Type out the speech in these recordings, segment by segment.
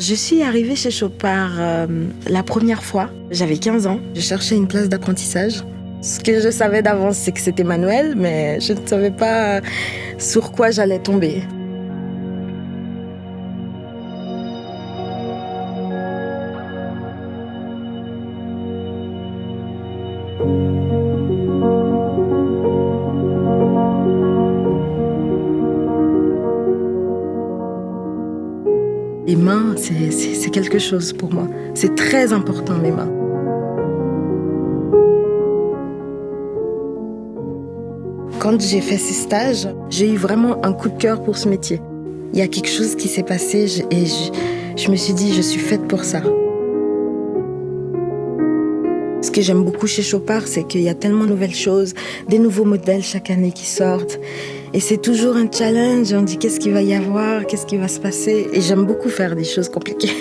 Je suis arrivée chez Chopard la première fois. J'avais 15 ans. Je cherchais une place d'apprentissage. Ce que je savais d'avance, c'est que c'était manuel, mais je ne savais pas sur quoi j'allais tomber. Les mains, c'est quelque chose pour moi. C'est très important, les mains. Quand j'ai fait ces stages, j'ai eu vraiment un coup de cœur pour ce métier. Il y a quelque chose qui s'est passé et je me suis dit, je suis faite pour ça. Ce que j'aime beaucoup chez Chopard, c'est qu'il y a tellement de nouvelles choses, des nouveaux modèles chaque année qui sortent. Et c'est toujours un challenge, on dit qu'est-ce qu'il va y avoir, qu'est-ce qui va se passer. Et j'aime beaucoup faire des choses compliquées.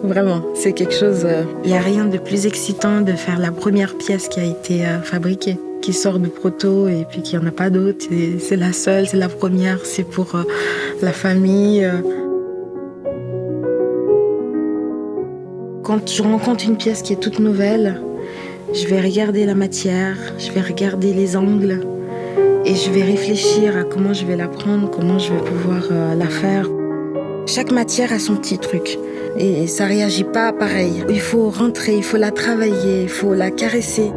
Vraiment, c'est quelque chose... Il n'y a rien de plus excitant de faire la première pièce qui a été fabriquée, qui sort de proto et puis qu'il n'y en a pas d'autres. C'est la seule, c'est la première, c'est pour la famille. Quand je rencontre une pièce qui est toute nouvelle, je vais regarder la matière, je vais regarder les angles et je vais réfléchir à comment je vais la prendre, comment je vais pouvoir la faire. Chaque matière a son petit truc et ça réagit pas pareil. Il faut rentrer, il faut la travailler, il faut la caresser.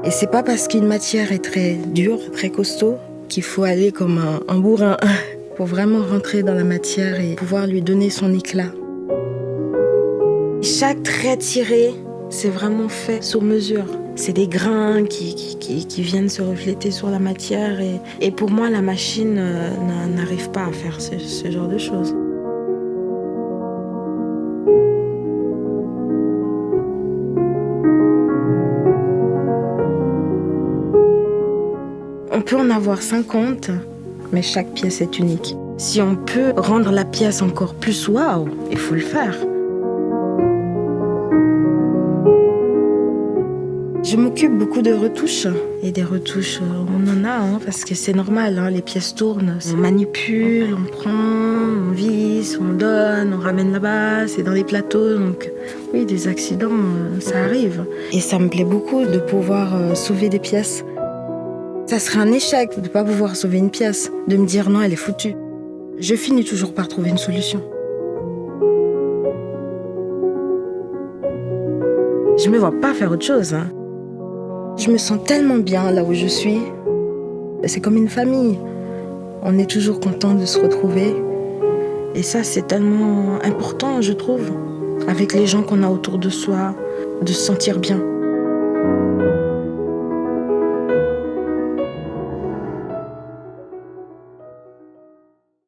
Et c'est pas parce qu'une matière est très dure, très costaud, qu'il faut aller comme un bourrin. Il faut vraiment rentrer dans la matière et pouvoir lui donner son éclat. Chaque trait tiré, c'est vraiment fait sur mesure. C'est des grains qui viennent se refléter sur la matière. Et pour moi, la machine n'arrive pas à faire ce genre de choses. On peut en avoir 50, mais chaque pièce est unique. Si on peut rendre la pièce encore plus waouh, il faut le faire. Je m'occupe beaucoup de retouches. Et des retouches, on en a, parce que c'est normal, les pièces tournent. On manipule, on prend, on visse, on donne, on ramène là-bas, c'est dans des plateaux. Donc oui, des accidents, ça arrive. Et ça me plaît beaucoup de pouvoir sauver des pièces. Ça serait un échec de ne pas pouvoir sauver une pièce, de me dire non, elle est foutue. Je finis toujours par trouver une solution. Je me vois pas faire autre chose. Je me sens tellement bien là où je suis. C'est comme une famille. On est toujours content de se retrouver. Et ça, c'est tellement important, je trouve, avec les gens qu'on a autour de soi, de se sentir bien.